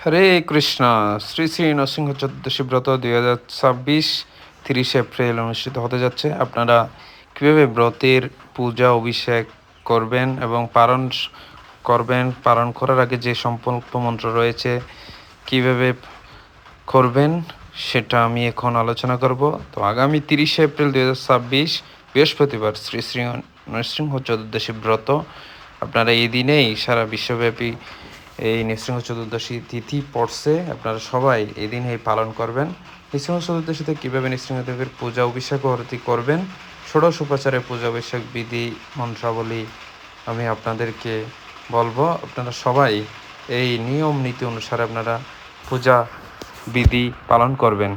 হরে কৃষ্ণ। শ্রী শ্রী নরসিংহ চতুর্দশী ব্রত 2026 30 এপ্রিল অনুষ্ঠিত হতে যাচ্ছে। আপনারা কীভাবে ব্রতের পূজা অভিষেক করবেন এবং পালন করার আগে যে সংকল্প মন্ত্র রয়েছে কিভাবে করবেন সেটা আমি এখন আলোচনা করব। তো আগামী 30 এপ্রিল 2026 বৃহস্পতিবার শ্রী শ্রী নরসিংহ চতুর্দশী ব্রত। আপনারা এই দিনেই সারা বিশ্বব্যাপী এই নৃসিংহ চতুর্দশী তিথি পড়ছে, আপনারা সবাই এই দিন পালন করবেন। নৃসিংহ চতুর্দশীতে কীভাবে নৃসিংহদেবের পূজা অভিষেক আরতি করবেন, ষোড়শ উপাচারে পূজা অভিষেক বিধি মন্ত্রাবলী আমি আপনাদেরকে বলবো। আপনারা সবাই এই নিয়ম নীতি অনুসারে আপনারা পূজা বিধি পালন করবেন।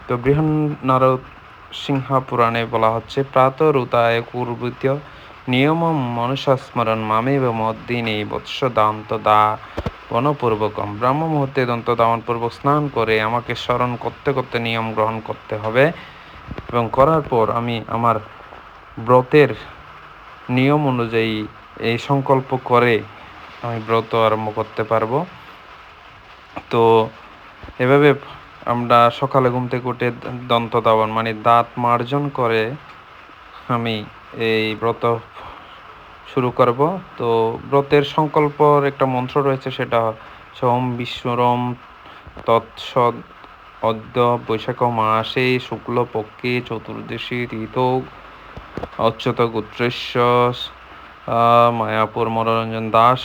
তো বৃহন্নারদ সিংহা পুরাণে বলা হচ্ছে, প্রাত রুতায় কুর্বৃত্য নিয়মম মনুষ্যস্মরণ মামেব মদ্দিনে বৎস দান্ত দা বনপূর্বকম। ব্রাহ্ম মুহূর্তে দন্ত দামনপূর্বক স্নান করে আমাকে স্মরণ করতে করতে নিয়ম গ্রহণ করতে হবে, এবং করার পর আমি আমার ব্রতের নিয়ম অনুযায়ী এই সংকল্প করে আমি ব্রত আরম্ভ করতে পারবো। তো এভাবে আমরা সকালে ঘুম থেকে উঠে দন্ত দাবন মানে দাঁত মার্জন করে আমি এই ব্রত শুরু করব। তো ব্রতের সংকল্পর একটা মন্ত্র রয়েছে, সেটা সোম বিশ্বরম তৎসদ অদ্য বৈশাখ মাসে শুক্লপক্ষে চতুর্দশী তিথ অচ্যুত গোত্রেশ্য মায়াপুর মনোরঞ্জন দাস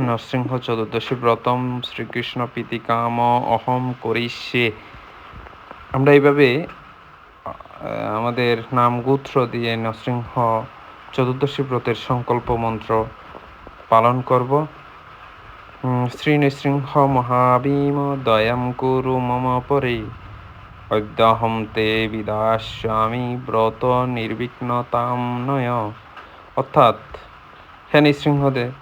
নরসিংহ চতুর্দশী ব্রতম শ্রীকৃষ্ণ প্রীতিকাম অহম করিষ্যে। আমরা এইভাবে আমাদের নাম গোত্র দিয়ে নরসিংহ চতুর্দশী ব্রতের সংকল্প মন্ত্র পালন করব। শ্রী নৃসিংহ মহাভীম দয়াম কুরু মম পরে অদ্যাহম তে বিদাস্যামি ব্রত নির্বিঘ্নতাম নয়। অর্থাৎ, হে নৃসিংহদেব,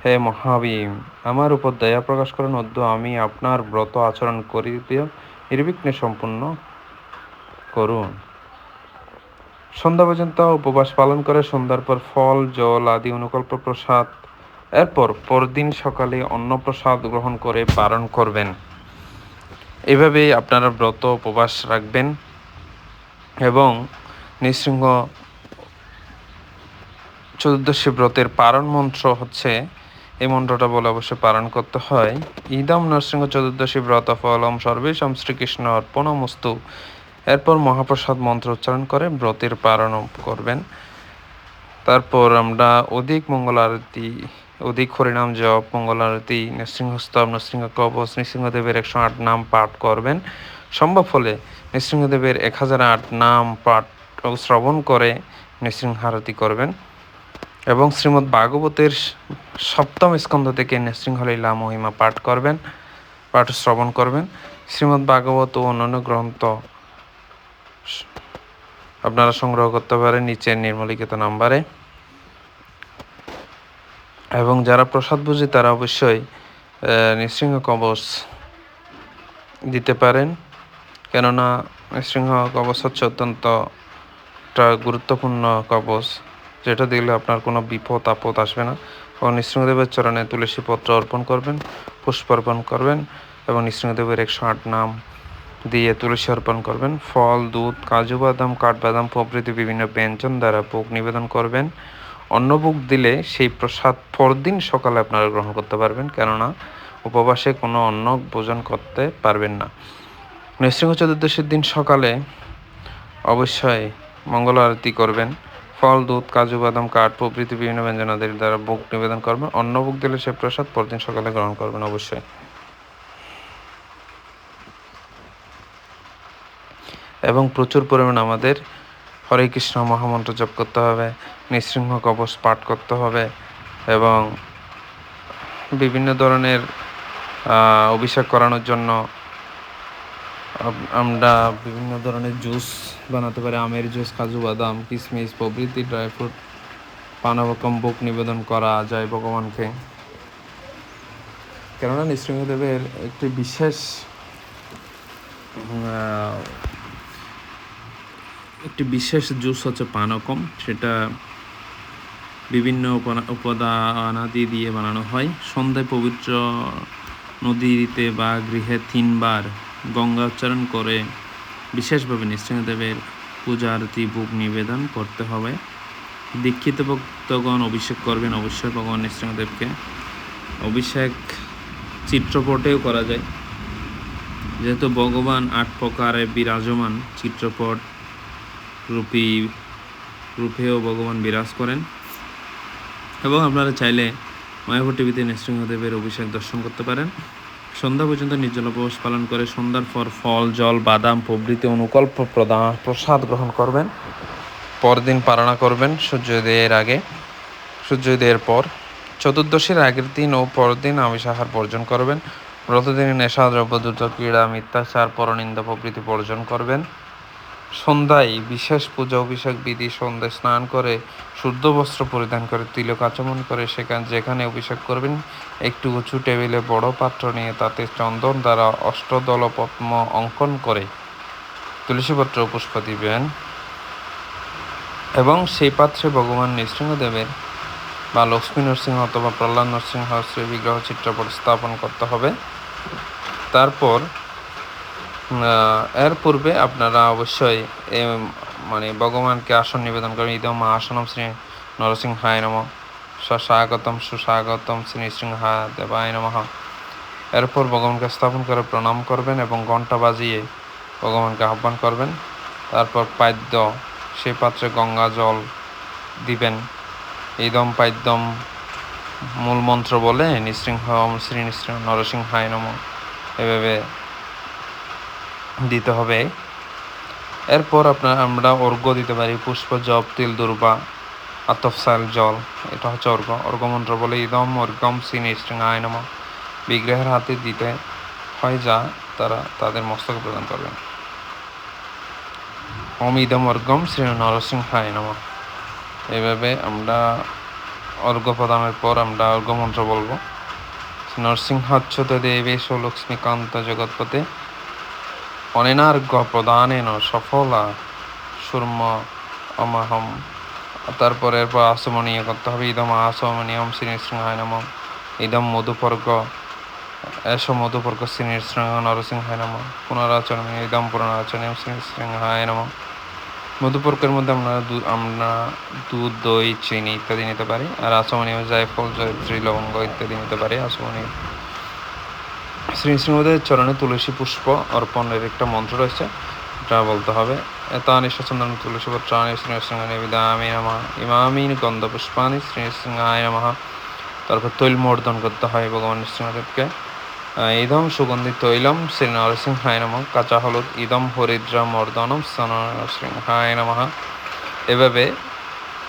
হে মহাভীম, আমার উপর দয়া প্রকাশ করুন। অদ্য আমি আপনার ব্রত আচরণ করিতে নির্বিঘ্নে সম্পূর্ণ করুন। সন্ধ্যা পর্যন্ত উপবাস পালন করে সন্ধ্যার পর ফল জল আদি অনুকল্প প্রসাদ, এরপর পরদিন সকালে অন্ন প্রসাদ গ্রহণ করে পালন করবেন। এভাবেই আপনারা ব্রত উপবাস রাখবেন। এবং নৃসিংহ চতুর্দশী ব্রতের পালন মন্ত্র হচ্ছে, এই মন্ত্রটা বলে অবশ্যই পালন করতে হয়, ইদম নরসিংহ চতুর্দশী ব্রত ফলম সর্বেশম শ্রীকৃষ্ণ অর্পণমস্তু। এরপর মহাপ্রসাদ মন্ত্র উচ্চারণ করে ব্রতের পালন করবেন। তারপর আমরা অধিক মঙ্গল আরতি, অধিক হরিনাম জপ, মঙ্গল আরতি, নৃসিংহস্তব, নৃসিংহ কবচ, নৃসিংহদেবের 108 নাম পাঠ করবেন। সম্ভব হলে নৃসিংহদেবের 1008 নাম পাঠ ও শ্রবণ করে নৃসিংহারতি করবেন। এবং শ্রীমদ্ ভাগবতের 7ম স্কন্ধ থেকে নৃসিংহলীলা মহিমা পাঠ শ্রবণ করবেন। শ্রীমদ্ ভাগবত ও অন্যান্য গ্রন্থ আপনারা সংগ্রহ করতে পারেন নিচের নিম্নলিখিত নাম্বারে। এবং যারা প্রসাদ বুঝি তারা অবশ্যই নৃসিংহ কবচ দিতে পারেন, কেননা নৃসিংহ কবচ হচ্ছে অত্যন্ত একটা গুরুত্বপূর্ণ কবচ, যেটা দিলে আপনার কোনো বিপদ আপদ আসবে না। এবং নৃসিংহদেবের চরণে তুলসী পত্র অর্পণ করবেন, পুষ্প অর্পণ করবেন, এবং নৃসিংহদেবের 108 নাম দিয়ে তুলসী অর্পণ করবেন। ফল, দুধ, কাজু বাদাম, কাঠবাদাম প্রভৃতি বিভিন্ন ব্যঞ্জন দ্বারা ভোগ নিবেদন করবেন। অন্নভোগ দিলে সেই প্রসাদ পরদিন সকালে আপনারা গ্রহণ করতে পারবেন, কেননা উপবাসে কোনো অন্ন ভোজন করতে পারবেন না। নৃসিংহ চতুর্দশীর দিন সকালে অবশ্যই মঙ্গল আরতি করবেন। ফল, দুধ, কাজু বাদাম, কাঠ প্রভৃতি বিভিন্ন ব্যঞ্জনাদির দ্বারা ভোগ নিবেদন করবেন। অন্নভোগ দিলে সে প্রসাদ পরদিন সকালে গ্রহণ করবেন অবশ্যই। এবং প্রচুর পরিমাণে আমাদের হরে কৃষ্ণ মহামন্ত্র জপ করতে হবে, নৃসিংহ কবচ পাঠ করতে হবে, এবং বিভিন্ন ধরনের অভিষেক করানোর জন্য আমরা বিভিন্ন ধরনের জুস বানাতে পারি। আমের জুস, কাজু বাদাম, কিশমিশ প্রভৃতি ড্রাই ফ্রুট পানবকম ভোগ নিবেদন করা যায় ভগবানকে। কেননা নৃসিংহদেবের একটি বিশেষ জুস হচ্ছে পানকম, সেটা বিভিন্ন উপাদানাদি দিয়ে বানানো হয়। সন্ধ্যায় পবিত্র নদীতে বা গৃহে 3 বার গঙ্গা উচ্চারণ করে বিশেষভাবে নৃসিংহদেবের পূজা আরতি ভোগ নিবেদন করতে হবে। দীক্ষিত ভক্তগণ অভিষেক করবেন অবশ্যই ভগবান নৃসিংহদেবকে। অভিষেক চিত্রপটেও করা যায়, যেহেতু ভগবান 8 প্রকারে বিরাজমান, চিত্রপট রূপেও ভগবান বিরাজ করেন। এবং আপনারা চাইলে মায়াপুর টিভিতে নৃসিংহদেবের অভিষেক দর্শন করতে পারেন। সন্ধ্যা পর্যন্ত নির্জল উপবাস পালন করে সন্ধ্যার পর ফল, জল, বাদাম প্রভৃতি অনুকল্প প্রসাদ গ্রহণ করবেন। পরদিন পারণা করবেন সূর্যোদয়ের আগে, সূর্যোদয়ের পর। চতুর্দশীর আগের দিন ও পরদিন আমিষাহার বর্জন করবেন। ব্রতদিনে নেশাদ্রব্য, দ্রুত ক্রীড়া, মিথ্যাচার, পরনিন্দা প্রভৃতি বর্জন করবেন। সন্ধ্যায় বিশেষ পূজা অভিষেক বিধি। সন্ধ্যায় স্নান করে শুদ্ধ বস্ত্র পরিধান করে তিলক আচমন করে যেখানে অভিষেক করবেন একটু উঁচু টেবিলে বড় পাত্র নিয়ে তাতে চন্দন দ্বারা অষ্টদল পদ্ম অঙ্কন করে তুলসীপত্র পুষ্প দিবেন এবং সেই পাত্রে ভগবান নৃসিংহদেবের বা লক্ষ্মী নরসিংহ অথবা প্রহ্লাদ নরসিংহ শ্রী বিগ্রহ চিত্রপট স্থাপন করতে হবে। তারপর এর পূর্বে আপনারা অবশ্যই ভগবানকে আসন নিবেদন করবেন। ইদম আসনম শ্রী নরসিংহায় নমঃ, স্বাগতম সুস্বাগতম শ্রী নৃসিংহদেবায় নমঃ। এরপর ভগবানকে স্থাপন করে প্রণাম করবেন এবং ঘণ্টা বাজিয়ে ভগবানকে আহ্বান করবেন। তারপর পাদ্য, সেই পাত্রে গঙ্গা জল দিবেন। ইদম পাদ্যম মূল মন্ত্র বলে শ্রী নরসিংহায় নমঃ এভাবে দিতে হবে। এরপর আমরা অর্ঘ্য দিতে পারি। পুষ্প, জপ, তিল, দুর্বা, আতফসাল, জল, এটা হচ্ছে অর্ঘ্য মন্ত্র বলে ইদম অর্ঘ্যম শ্রী নৃসিংহায় নমঃ বিগ্রহের হাতে দিতে হয়, যা তারা তাদের মস্তকে প্রদান করবেন। ওম ইদম অর্ঘ্যম শ্রী নরসিংহায় নমঃ। এইভাবে আমরা অর্ঘ্য প্রদানের পর আমরা অর্ঘ্য মন্ত্র বলবো। নরসিংহাচ্যুত দেবেশ লক্ষ্মীকান্ত জগৎপতে অনেনার্ঘ্য প্রদানেন সফলা সুর্ম অমাহম। তারপর এরপর আসমনীয় করতে হবে। ইদম আসমনীয়ম শ্রী নৃসিংহায় নমঃ। ইদম মধুপর্গ মধুপর্গ শ্রী নরসিংহায় নমঃ। পুনরাচরণ ইদম পুনরাচরণীয়ম শ্রী নৃসিংহায় নমঃ। মধুপর্কের মধ্যে আমরা দুধ, দই, চিনি ইত্যাদি নিতে পারি। আর আসমনীয় জায়ফল, জয়ত্রী, লবঙ্গ ইত্যাদি নিতে পারি। আসমনীয় শ্রী নৃসিংহদেবের চরণে তুলসী পুষ্প অর্পণের একটা মন্ত্র রয়েছে, এটা বলতে হবে। এতানি চন্দন তুলসী পত্রাণি শ্রী নৃসিংহায় বিদামি নমঃ ইমামি গন্ধ পুষ্পানি শ্রী নৃসিংহায় নমঃ। তারপর তৈল মর্দন করতে হয় ভগবান নৃসিংহদেবকে। ইদম সুগন্ধি তৈলম শ্রী নরসিংহায় নমঃ। কাঁচা হলুদ ইদম হরিদ্রা মর্দনম শ্রী নরসিংহায় নমঃ। এভাবে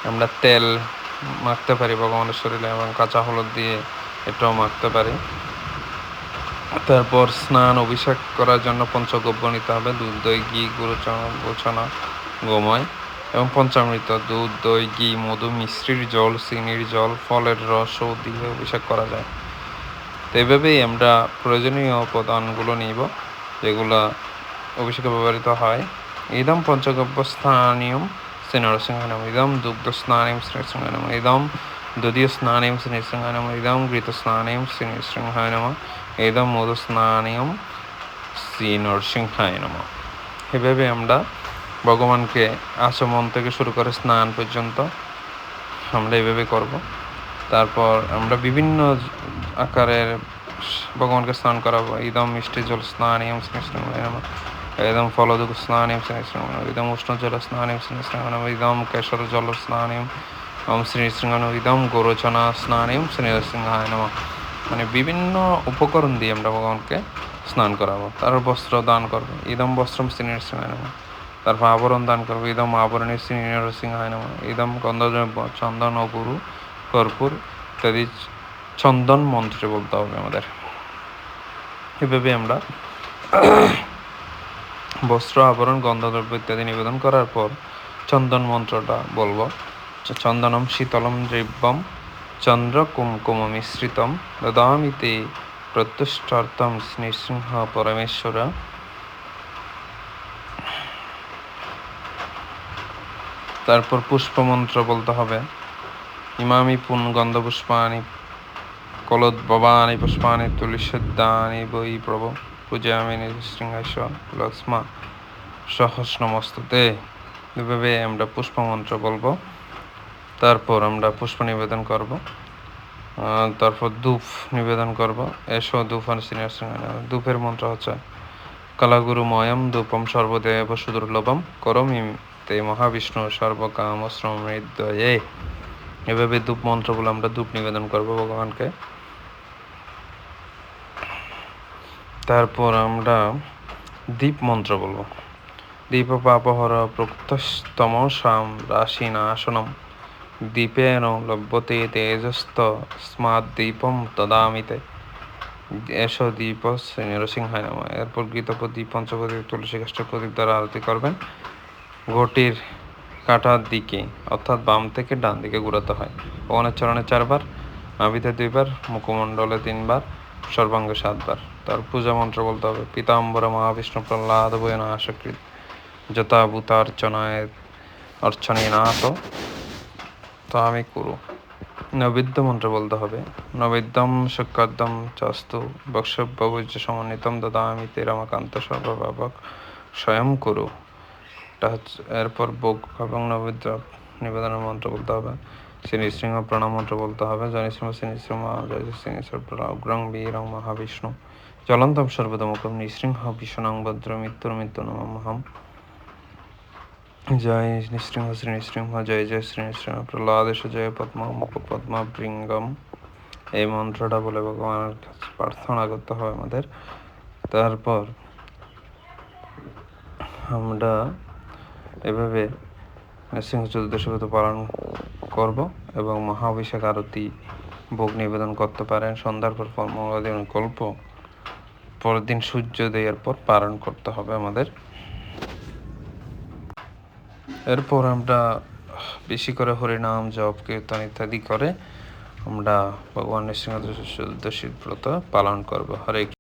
আমরা তেল মাখতে পারি ভগবানের শরীরে এবং কাঁচা হলুদ দিয়ে এটাও মাখতে পারি। তারপর স্নান অভিষেক করার জন্য পঞ্চগব্য নিতে হবে। দুধ, দই, ঘি, গোছনা, গোময় এবং পঞ্চামৃত। দুধ, দই, ঘি, মধু, মিশ্রির জল, চিনির জল, ফলের রসও দিয়ে অভিষেক করা যায়। তো এভাবেই আমরা প্রয়োজনীয় উপাদানগুলো নিব যেগুলো অভিষেকে ব্যবহৃত হয়। ইদম পঞ্চগব্য স্নানীয়ম শ্রী নরসিংহায় নমঃ। ইদম দুগ্ধ স্নানীয়ম শ্রী নরসিংহায় নমঃ। ইদম দধীয় স্নানীয়ম শ্রী নরসিংহায় নমঃ। ইদম ঘৃত স্নানীয়ম শ্রী নরসিংহায় নমঃ। ইদম মধু স্নানীয়ম শ্রী নরসিংহায় নমঃ। এভাবে আমরা ভগবানকে আচমন থেকে শুরু করে স্নান পর্যন্ত আমরা এভাবে করব। তারপর আমরা বিভিন্ন আকারের ভগবানকে স্নান করাবো। ইদম মিষ্টি জল স্নানীয়ম শ্রী নরসিংহায় নমঃ। ইদম ফলদুক স্নানীয়ম শ্রী নরসিংহায় নমঃ। ইদম উষ্ণ জল স্নানীয়ম শ্রী নরসিংহায় নমঃ। ইদম কেশর জল স্নানীয়ম শ্রী নরসিংহায় নমঃ। ইদম গোরচনা স্নানীয়ম শ্রী নরসিংহায় নমঃ। বিভিন্ন উপকরণ দিয়ে আমরা ভগবানকে স্নান করাবো। তারপর বস্ত্র দান করবো। ইদম বস্ত্রম শ্রী নরসিংহায় নমঃ। তারপর আবরণ দান করবো। ইদম আবরণী শ্রী নরসিংহায় নমঃ। ইদম গন্ধদ্রব্য চন্দন ও গুরু কর্পূর ইত্যাদি চন্দন মন্ত্রে বলতে হবে আমাদের। এভাবে আমরা বস্ত্র, আবরণ, গন্ধদ্রব্য ইত্যাদি নিবেদন করার পর চন্দন মন্ত্রটা বলবো। চন্দনম শীতলম দ্রব্যম চন্দ্র কুমকুম মিশ্রিতম দদামিতে প্রত্যুষ্টার্থম নৃসিংহ পরমেশ্বর। তারপর পুষ্প মন্ত্র বলতে হবে। ইমামি গন্ধ পুষ্পানি কলোদ্ভবানি পুষ্পানি তুলিসিদ্ধানি বৈ প্রভু পূজামি নৃসিংহাস্য লক্ষ্মা সহস্রনমস্তুতে। এভাবে আমরা পুষ্পমন্ত্র বলবো, তারপর আমরা পুষ্প নিবেদন করব, তারপর ধূপ নিবেদন করব। এসো ধূপ ধূপের মন্ত্র হচ্ছে কালাগুরুময়ম ধূপম সর্বদেব সুদুর্লভম করমি তে মহাবিষ্ণু সর্বকাম সমৃদ্ধয়ে। এভাবে ধূপ মন্ত্রগুলো আমরা ধূপ নিবেদন করব ভগবানকে। তারপর আমরা দীপ মন্ত্র বলবো। দীপ পাপহর প্রক্তস্তম সাম রাশি নাশনম দীপেন লভ্যতে তেজস্ত স্মাদ দীপম তদামিতে। এসো দীপ শ্রী নৃসিংহায় নমঃ। এরপর গীতপ্রদীপ পঞ্চপ্রদীপ তুলসী কাষ্ঠ প্রদীপ দ্বারা আরতি করবেন। ঘটির কাটার দিকে অর্থাৎ বাম থেকে ডান দিকে ঘুরাতে হয়। ভগবানের চরণে 4 বার, নাভিতে 2 বার, মুখমণ্ডলে 3 বার, সর্বাঙ্গে 7 বার। তার পূজা মন্ত্র বলতে হবে পীতাম্বর মহাবিষ্ণু প্রহ্লাদ বয়ন আশকৃত যথাভূতার্চনায় অর্চনী নাথ তা আমি করু। নৈবেদ্য মন্ত্র বলতে হবে নৈবেদ্যম শুক্রদ্যম চাস্তু বক্ষব্যভুজ সমন্বিতম দদামি তে রমাকান্ত সর্বভাবক স্বয়ং করু। এরপর ভোগ এবং নৈবেদ্য নিবেদনের মন্ত্র বলতে হবে শ্রী নৃসিংহ প্রণাম মন্ত্র বলতে হবে জয় নৃসিংহ শ্রী নৃসিংহ জয় শ্রী নৃসিংহ উগ্রং বীরং মহাবিষ্ণু জ্বলন্তম সর্বতমকম নৃসিংহ ভীষণং ভদ্র মৃত্যুর নমঃ। জয় নৃসিংহ শ্রী নৃসিংহ জয় জয় শ্রী নৃসিংহ প্রহ্লাদেশ জয় পদ্ম মুখ পদ্মা বৃঙ্গম। এই মন্ত্রটা বলে ভগবানের কাছে প্রার্থনা করতে হবে আমাদের। তারপর আমরা এভাবে নৃসিংহ চতুর্দশী ব্রত পালন করব এবং মহাঅভিষেক আরতি ভোগ নিবেদন করতে পারেন। সন্ধ্যার পর মঙ্গলদিন গল্প, পরের দিন সূর্যোদয়ের পর পালন করতে হবে আমাদের। এরপর আমরা বেশি করে হরিনাম জপ কীর্তন ইত্যাদি করে আমরা ভগবান নৃসিংহ চতুর্দশীর ব্রত পালন করব। হরে